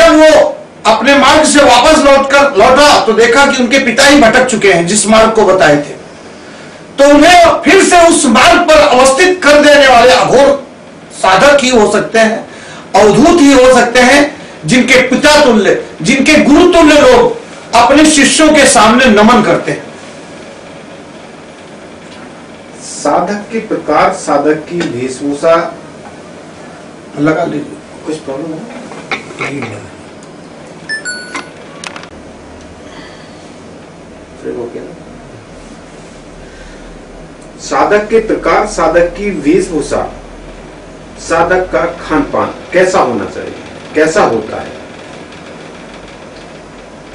जब वो अपने मार्ग से वापस लौटा तो देखा कि उनके पिता ही भटक चुके हैं जिस मार्ग को बताए थे। तो उन्हें फिर से उस मार्ग पर अवस्थित कर देने वाले अघोर साधक ही हो सकते हैं, अवधूत ही हो सकते हैं, जिनके पिता तुल्य, जिनके गुरु तुल्य लोग अपने शिष्यों के सामने नमन करते हैं। साधक के प्रकार, साधक की वेशभूषा। लगा लीजिए, कुछ प्रॉब्लम है? साधक के प्रकार, साधक की वेशभूषा, साधक का खान पान कैसा होना चाहिए, कैसा होता है?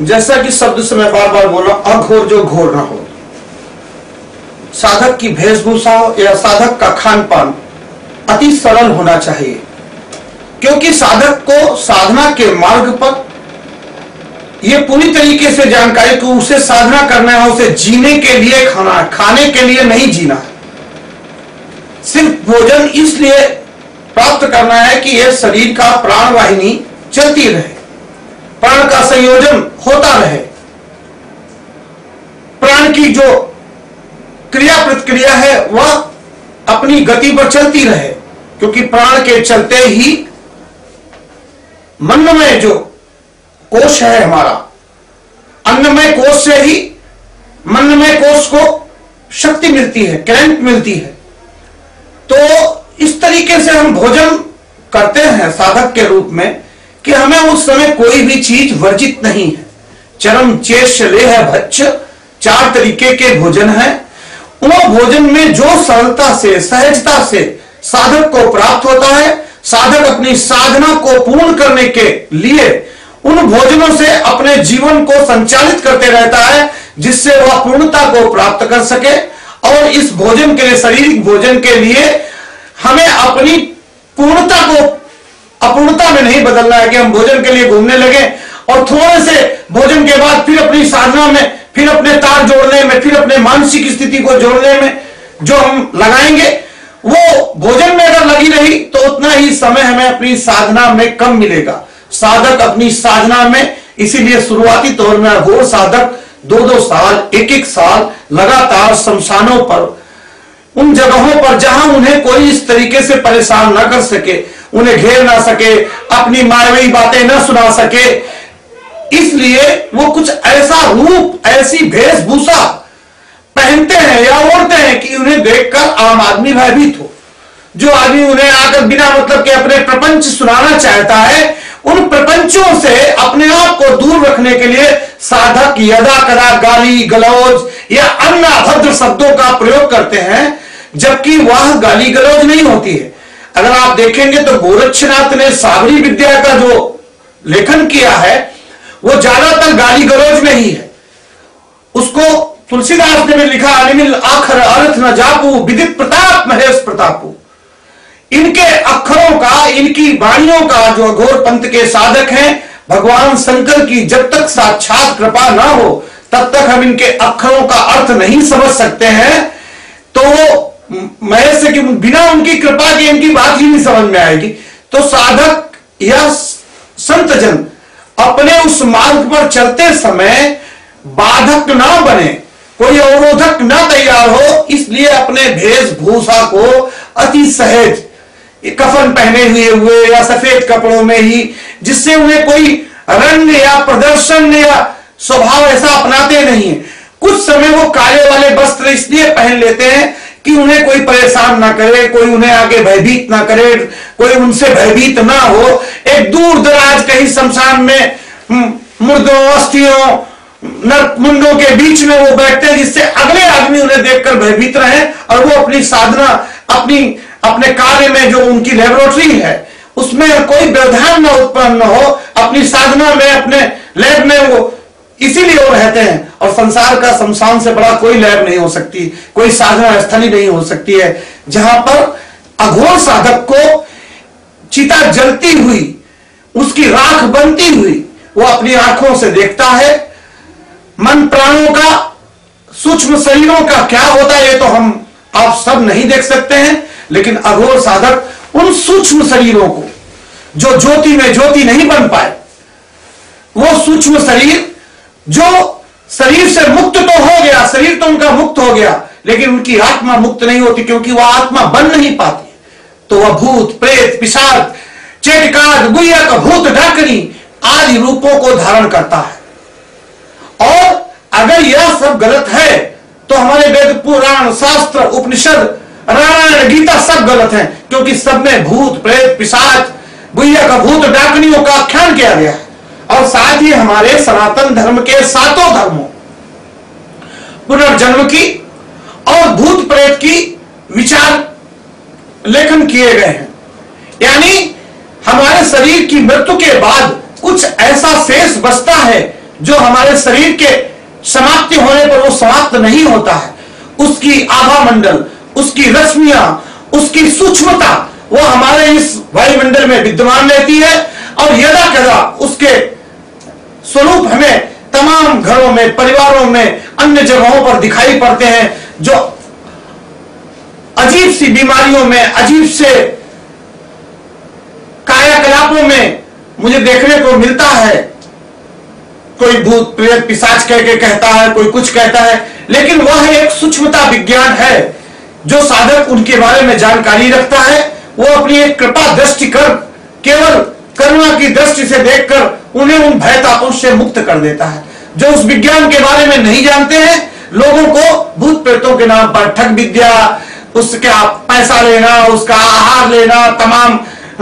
जैसा कि शब्द से मैं बार बार बोला, अघोर जो घोर ना हो। साधक की वेशभूषा या साधक का खान पान अति सरल होना चाहिए, क्योंकि साधक को साधना के मार्ग पर यह पूरी तरीके से जानकारी कि उसे साधना करना है, उसे जीने के लिए खाना है, खाने के लिए नहीं जीना है। सिर्फ भोजन इसलिए प्राप्त करना है कि यह शरीर का प्राण वाहिनी चलती रहे, प्राण का संयोजन होता रहे, प्राण की जो क्रिया प्रतिक्रिया है वह अपनी गति पर चलती रहे, क्योंकि प्राण के चलते ही मनमय जो कोश है हमारा, अन्नमय कोश से ही मनमय कोश को शक्ति मिलती है, करंट मिलती है। तो इस तरीके से हम भोजन करते हैं साधक के रूप में कि हमें उस समय कोई भी चीज वर्जित नहीं है। चरम चेष्य लेह भक्ष, 4 तरीके के भोजन है। वो भोजन में जो सरलता से, सहजता से साधक को प्राप्त होता है, साधक अपनी साधना को पूर्ण करने के लिए उन भोजनों से अपने जीवन को संचालित करते रहता है, जिससे वह पूर्णता को प्राप्त कर सके। और इस भोजन के लिए, शारीरिक भोजन के लिए, हमें अपनी पूर्णता को अपूर्णता में नहीं बदलना है कि हम भोजन के लिए घूमने लगे और थोड़े से भोजन के बाद फिर अपनी साधना में, फिर अपने तार जोड़ने में, फिर अपने मानसिक स्थिति को जोड़ने में जो हम लगाएंगे, वो भोजन में अगर लगी रही तो उतना ही समय हमें अपनी साधना में कम मिलेगा। साधक अपनी साधना में, इसीलिए शुरुआती तौर में अघोर साधक 2-2 साल, 1-1 साल लगातार शमशानों पर, उन जगहों पर जहां उन्हें कोई इस तरीके से परेशान ना कर सके, उन्हें घेर ना सके, अपनी मायावी बातें ना सुना सके, इसलिए वो कुछ ऐसा रूप, ऐसी वेशभूषा पहनते हैं या ओढ़ते हैं कि उन्हें देखकर आम आदमी भयभीत हो। जो आदमी उन्हें आकर बिना मतलब के अपने प्रपंच सुनाना चाहता है, उन प्रपंचों से अपने आप को दूर रखने के लिए साधक यदा कदा गाली गलौज या अन्य अभद्र शब्दों का प्रयोग करते हैं, जबकि वह गाली गलौज नहीं होती है। अगर आप देखेंगे तो गोरक्षनाथ ने साबरी विद्या का जो लेखन किया है वो ज्यादातर गाली गलौज में ही है। उसको तुलसीदास ने भी लिखा, अनिमिल आखर अर्थ न जापू, विदित प्रताप महेश प्रतापू। इनके अक्षरों का, इनकी वाणियों का जो अघोर पंथ के साधक हैं, भगवान शंकर की जब तक साक्षात कृपा ना हो तब तक हम इनके अक्षरों का अर्थ नहीं समझ सकते हैं। तो महेश से कि बिना उनकी कृपा के इनकी बात ही नहीं समझ में आएगी। तो साधक या संतजन अपने उस मार्ग पर चलते समय बाधक ना बने, कोई अवरोधक ना तैयार हो, इसलिए अपने वेशभूषा को अति सहज, कफन पहने हुए या सफेद कपड़ों में ही, जिससे उन्हें कोई रंग या प्रदर्शन या स्वभाव ऐसा अपनाते नहीं है। कुछ समय वो काले वाले वस्त्र इसलिए पहन लेते हैं कि उन्हें कोई परेशान ना करे, कोई उन्हें आगे भयभीत ना करे, कोई उनसे भयभीत ना हो। एक दूर दराज कहीं शमशान में मुर्दों, अस्थियों, नरमुंडों के बीच में वो बैठते हैं, जिससे अगले आदमी उन्हें देखकर भयभीत रहे और वो अपनी साधना, अपने कार्य में जो उनकी लेबोरेटरी है उसमें कोई व्यवधान न उत्पन्न हो, अपनी साधना में, अपने लैब में वो इसीलिए वो रहते हैं। और संसार का शमशान से बड़ा कोई लैब नहीं हो सकती, कोई साधना स्थली नहीं हो सकती है जहां पर अघोर साधक को चिता जलती हुई, उसकी राख बनती हुई वो अपनी आंखों से देखता है। मन प्राणों का, सूक्ष्म शरीरों का क्या होता है ये तो हम आप सब नहीं देख सकते हैं, लेकिन अघोर साधक उन सूक्ष्म शरीरों को जो ज्योति में ज्योति नहीं बन पाए, वो सूक्ष्म शरीर जो शरीर से मुक्त तो हो गया, शरीर तो उनका मुक्त हो गया, लेकिन उनकी आत्मा मुक्त नहीं होती, क्योंकि वह आत्मा बन नहीं पाती। तो वह भूत प्रेत पिशाच चेटकाद गुइया भूत डाकनी आदि रूपों को धारण करता है। और अगर यह सब गलत है तो हमारे वेद पुराण शास्त्र उपनिषद रामायण गीता सब गलत है, क्योंकि सब में भूत प्रेत पिशाच गुइया का भूत डाकनियों का आख्यान किया गया है। और साथ ही हमारे सनातन धर्म के सातों धर्मों पुनर्जन्म की और भूत प्रेत की विचार लेखन किए गए हैं। यानी हमारे शरीर की मृत्यु के बाद कुछ ऐसा शेष बचता है जो हमारे शरीर के समाप्ति होने पर वो समाप्त नहीं होता है। उसकी आभा मंडल, उसकी रश्मियां, उसकी सूक्ष्मता वो हमारे इस वायुमंडल में विद्यमान रहती है, और यदा कदा उसके स्वरूप हमें तमाम घरों में, परिवारों में, अन्य जगहों पर दिखाई पड़ते हैं, जो अजीब सी बीमारियों में, अजीब से कायाकलापों में मुझे देखने को मिलता है। कोई भूत प्रेत पिशाच कह के कहता है, कोई कुछ कहता है, लेकिन वह एक सूक्ष्मता विज्ञान है जो साधक उनके बारे में जानकारी रखता है। वो अपनी एक कृपा दृष्टि कर, केवल करुणा की दृष्टि से देखकर उन्हें उन भय तापों से मुक्त कर देता है। जो उस विज्ञान के बारे में नहीं जानते हैं, लोगों को भूत प्रेतों के नाम पर ठग विद्या, उसका पैसा लेना, उसका आहार लेना, तमाम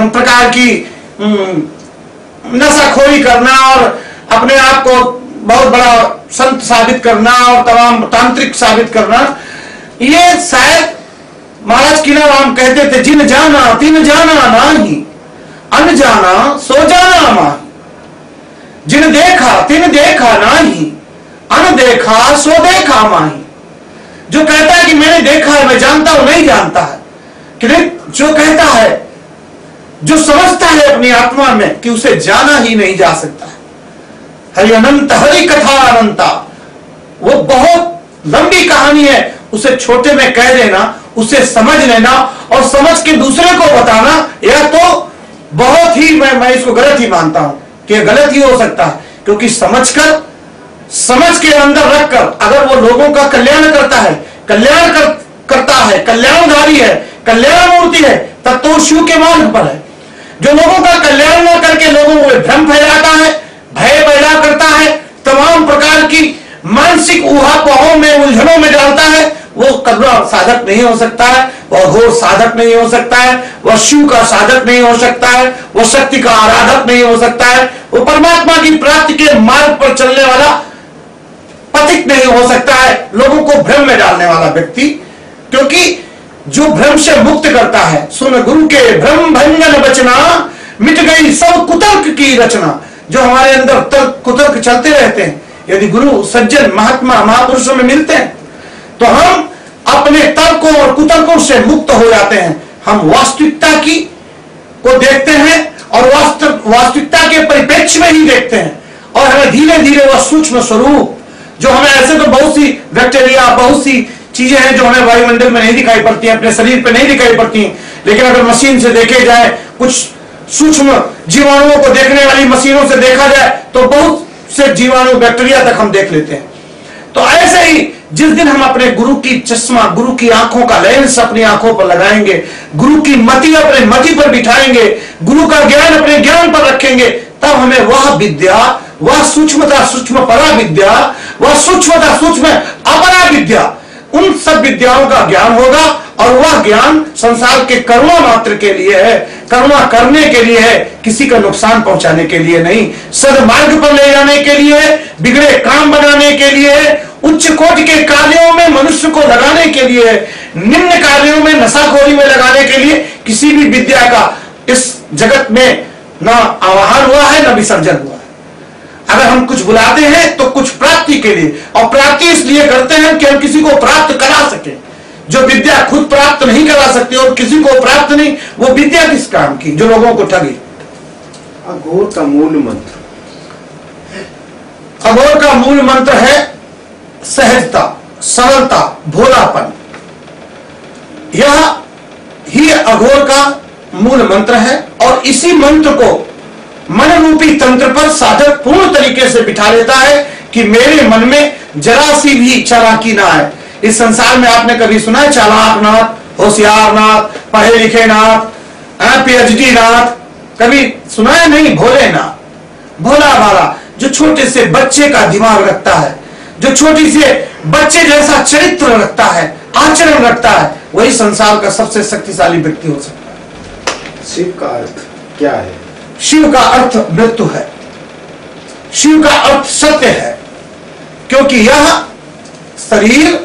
प्रकार की नशाखोरी करना और अपने आप को बहुत बड़ा संत साबित करना और तमाम तांत्रिक साबित करना, ये शायद महाराज कीनाराम कहते थे, जिन जाना तिन जाना नाही, अनजाना सो जाना माही। जिन देखा तिन देखा नाही, अनदेखा सो देखा माही। जो कहता है कि मैंने देखा है, मैं जानता हूं, नहीं जानता है, कि जो कहता है, जो समझता है अपनी आत्मा में कि उसे जाना ही नहीं जा सकता है। हरि अनंत हरि कथा अनंता, वो बहुत लंबी कहानी है, उसे छोटे में कह देना, उसे समझ लेना और समझ के दूसरे को बताना, यह तो बहुत ही मैं इसको गलत ही मानता हूं कि गलत ही हो सकता है। क्योंकि समझकर, समझ के अंदर रखकर अगर वो लोगों का कल्याण करता है, करता है, कल्याणकारी है, कल्याण मूर्ति है, तब तो शिव के मार्ग पर है। जो लोगों का कल्याण न करके लोगों को भ्रम फैलाता है, भय पैदा करता है, तमाम प्रकार की मानसिक ऊहापोहों में, उलझनों में डालता है, वो करुणा साधक नहीं हो सकता है, वह घोर साधक नहीं हो सकता है, वह शिव का साधक नहीं हो सकता है, वह शक्ति का आराधक नहीं हो सकता है, वो परमात्मा की प्राप्ति के मार्ग पर चलने वाला पथिक नहीं हो सकता है, लोगों को भ्रम में डालने वाला व्यक्ति। क्योंकि जो भ्रम से मुक्त करता है, सुन गुरु के भ्रम भंजन बचना, मिट गई सब कुतर्क की रचना। जो हमारे अंदर तर्क कुतर्क चलते रहते हैं, यदि गुरु सज्जन महात्मा महापुरुषों में मिलते हैं तो हम अपने तर्कों और कुतर्कों से मुक्त हो जाते हैं। हम वास्तविकता की को देखते हैं और वास्तविकता के परिप्रेक्ष्य में ही देखते हैं, और हमें धीरे धीरे वह सूक्ष्म स्वरूप, जो हमें ऐसे तो बहुत सी बैक्टीरिया, बहुत सी चीजें हैं जो हमें वायुमंडल में नहीं दिखाई पड़ती हैं, अपने शरीर पे नहीं दिखाई पड़ती हैं, लेकिन अगर मशीन से देखे जाए, कुछ सूक्ष्म जीवाणुओं को देखने वाली मशीनों से देखा जाए तो बहुत से जीवाणु बैक्टीरिया तक हम देख लेते हैं। तो ऐसे ही जिस दिन हम अपने गुरु की चश्मा, गुरु की आंखों का लेंस अपनी आंखों पर लगाएंगे, गुरु की मति अपने मति पर बिठाएंगे, गुरु का ज्ञान अपने ज्ञान पर रखेंगे, तब हमें वह विद्या, वह सूक्ष्मता सूक्ष्म परा विद्या, वह सूक्ष्मता सूक्ष्म अपरा विद्या, उन सब विद्याओं का ज्ञान होगा। और वह ज्ञान संसार के करुणा मात्र के लिए है, करुणा करने के लिए है, किसी का नुकसान पहुंचाने के लिए नहीं, सदमार्ग पर ले जाने के लिए, बिगड़े काम बनाने के लिए, उच्च कोटि के कार्यों में मनुष्य को लगाने के लिए, निम्न कार्यों में नशाखोरी में लगाने के लिए किसी भी विद्या का इस जगत में ना आवाहन हुआ है, ना विसर्जन हुआ है। अगर हम कुछ बुलाते हैं तो कुछ प्राप्ति के लिए, और प्राप्ति इसलिए करते हैं कि हम किसी को प्राप्त करा सके। जो विद्या खुद प्राप्त नहीं करा सकती और किसी को प्राप्त नहीं, वो विद्या किस काम की, जो लोगों को ठगी। अघोर का मूल मंत्र, अघोर का मूल मंत्र है सहजता, सरलता, भोलापन। यह ही अघोर का मूल मंत्र है, और इसी मंत्र को मन रूपी तंत्र पर साधक पूर्ण तरीके से बिठा लेता है कि मेरे मन में जरा सी भी चालाकी ना आए। इस संसार में आपने कभी सुना है चालाक नाथ, होशियार नाथ, पढ़े लिखे नाथ, पीएचडी नाथ? कभी सुना है? नहीं। भोले नाथ, भोला भाला, जो छोटे से बच्चे का दिमाग रखता है, जो छोटी से बच्चे जैसा चरित्र रखता है, आचरण रखता है, वही संसार का सबसे शक्तिशाली व्यक्ति हो सकता है। शिव का अर्थ क्या है? शिव का अर्थ मृत्यु है। शिव का अर्थ सत्य है, क्योंकि यह शरीर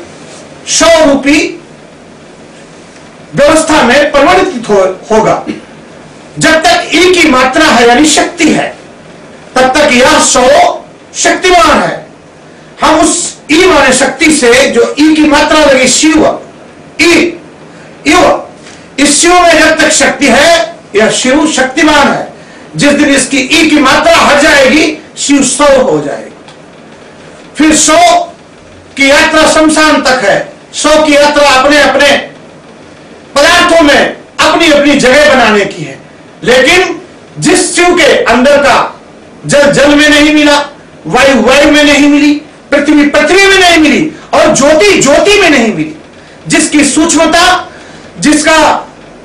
शव रूपी व्यवस्था में परिवर्तित होगा। जब तक ई की मात्रा है यानी शक्ति है, तब तक यह शव शक्तिमान है। हम उस ई माने शक्ति से जो ई की मात्रा लगी शिव, इस शिव में जब तक शक्ति है, यह शिव शक्तिमान है। जिस दिन इसकी ई की मात्रा हट जाएगी, शिव 100 हो जाएगी। फिर 100 की यात्रा शमशान तक है। 100 की यात्रा अपने अपने पदार्थों में अपनी अपनी जगह बनाने की है। लेकिन जिस शिव के अंदर का जल जल में नहीं मिला, वायु वायु में नहीं मिली, पृथ्वी पृथ्वी में नहीं मिली और ज्योति ज्योति में नहीं मिली, जिसकी सूक्ष्मता, जिसका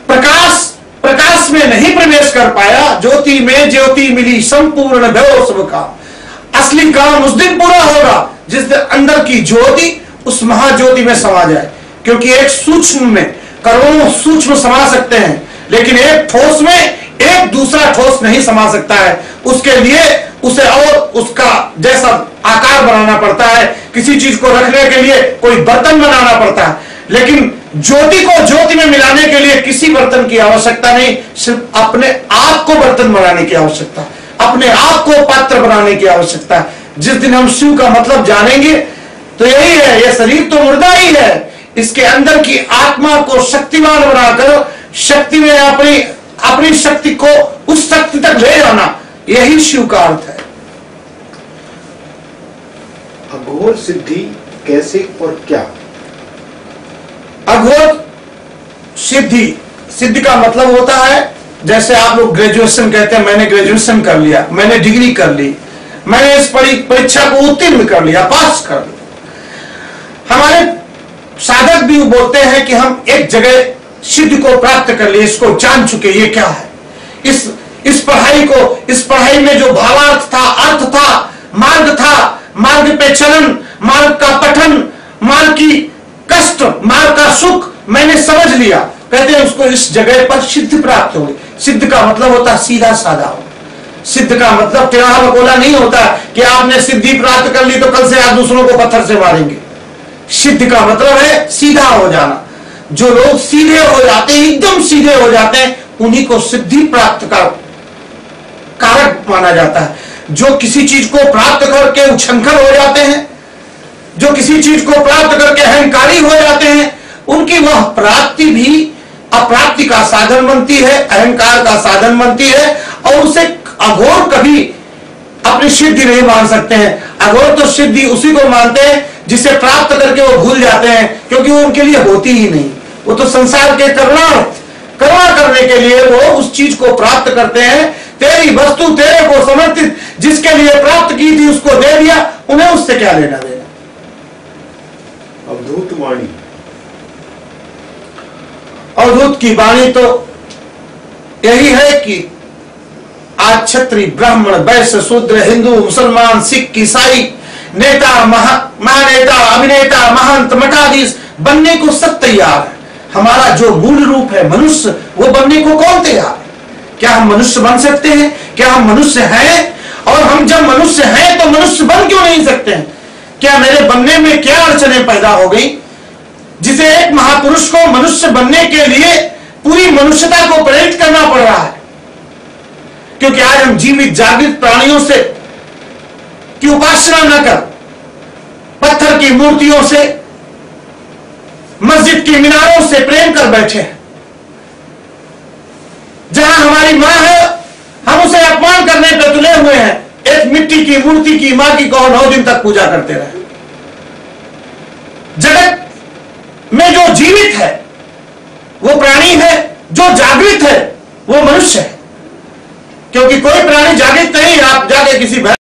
प्रकाश प्रकाश में नहीं प्रवेश कर पाया, ज्योति में ज्योति मिली संपूर्ण भयो सब काम। असली काम उस दिन पूरा होगा जिस दिन अंदर की ज्योति उस महाज्योति में समा जाए। क्योंकि एक सूक्ष्म में करोड़ों सूक्ष्म समा सकते हैं, लेकिन एक ठोस में एक दूसरा ठोस नहीं समा सकता है। उसके लिए उसे और उसका जैसा आकार बनाना पड़ता है। किसी चीज को रखने के लिए कोई बर्तन बनाना पड़ता है, लेकिन ज्योति को ज्योति में मिलाने के लिए किसी बर्तन की आवश्यकता नहीं, सिर्फ अपने आप को बर्तन बनाने की आवश्यकता है, अपने आप को पात्र बनाने की आवश्यकता है। जिस दिन हम शिव का मतलब जानेंगे तो यही है, यह शरीर तो मुर्दा ही है, इसके अंदर की आत्मा को शक्तिमान बनाकर शक्ति में अपनी शक्ति को उस शक्ति तक ले जाना, यही शिव का अर्थ है। अघोर सिद्धि कैसे और क्या? अघोर सिद्धि का मतलब होता है, जैसे आप लोग ग्रेजुएशन कहते हैं, मैंने ग्रेजुएशन कर लिया, मैंने डिग्री कर ली, मैंने इस परीक्षा को उत्तीर्ण कर लिया, पास कर लिया। हमारे साधक भी बोलते हैं कि हम एक जगह सिद्धि को प्राप्त कर लिए, इसको जान चुके, ये क्या है। इस पढ़ाई में जो भावार्थ था, अर्थ था, मार्ग था, मार्ग पे चलन, मार्ग का पठन, मार्ग की कष्ट, मार्ग का सुख मैंने समझ लिया। कहते हैं उसको इस जगह पर सिद्धि प्राप्त हो गई। सिद्ध का मतलब होता है सीधा साधा हो। सिद्ध का मतलब टेढ़ा बकोला नहीं होता कि आपने सिद्धि प्राप्त कर ली तो कल से आप दूसरों को पत्थर से मारेंगे। सिद्ध का मतलब है सीधा हो जाना। जो लोग सीधे हो जाते हैं, एकदम सीधे हो जाते हैं, उन्हीं को सिद्धि प्राप्त का कारक माना जाता है। जो किसी चीज को प्राप्त करके उछंखर हो जाते हैं, जो किसी चीज को प्राप्त करके अहंकारी हो जाते हैं, उनकी वह प्राप्ति भी अप्राप्ति का साधन बनती है, अहंकार का साधन बनती है, और उसे अघोर कभी अपनी सिद्धि नहीं मान सकते हैं। अघोर तो सिद्धि उसी को मानते हैं जिसे प्राप्त करके वो भूल जाते हैं, क्योंकि वो उनके लिए होती ही नहीं। वो तो संसार के करुणा करने के लिए वो उस चीज को प्राप्त करते हैं। तेरी वस्तु तेरे को समर्पित, जिसके लिए प्राप्त की थी उसको दे दिया, उन्हें उससे क्या लेना देना। अवधूत वाणी, अवधूत की वाणी तो यही है कि आज क्षत्रिय, ब्राह्मण, वैश्य, शूद्र, हिंदू, मुसलमान, सिख, ईसाई, नेता, महानेता, अभिनेता, महंत, मठाधीश बनने को सब तैयार है। हमारा जो मूल रूप है मनुष्य, वो बनने को कौन तैयार है? क्या हम मनुष्य बन सकते हैं? क्या हम मनुष्य हैं? और हम जब मनुष्य हैं तो मनुष्य बन क्यों नहीं सकते हैं? क्या मेरे बनने में क्या अड़चने पैदा हो गई, जिसे एक महापुरुष को मनुष्य बनने के लिए पूरी मनुष्यता को प्रेरित करना पड़ रहा है? क्योंकि आज हम जीवित जागृत प्राणियों से की उपासना न कर, पत्थर की मूर्तियों से, मस्जिद की मीनारों से प्रेम कर बैठे हैं। जहां हमारी मां है, हम उसे अपमान करने पर तुले हुए हैं। एक मिट्टी की मूर्ति की मां की को 9 दिन तक पूजा करते रहे। जगत में जो जीवित है वो प्राणी है, जो जागृत है वो मनुष्य है। क्योंकि कोई प्राणी जागृत नहीं, आप जाके किसी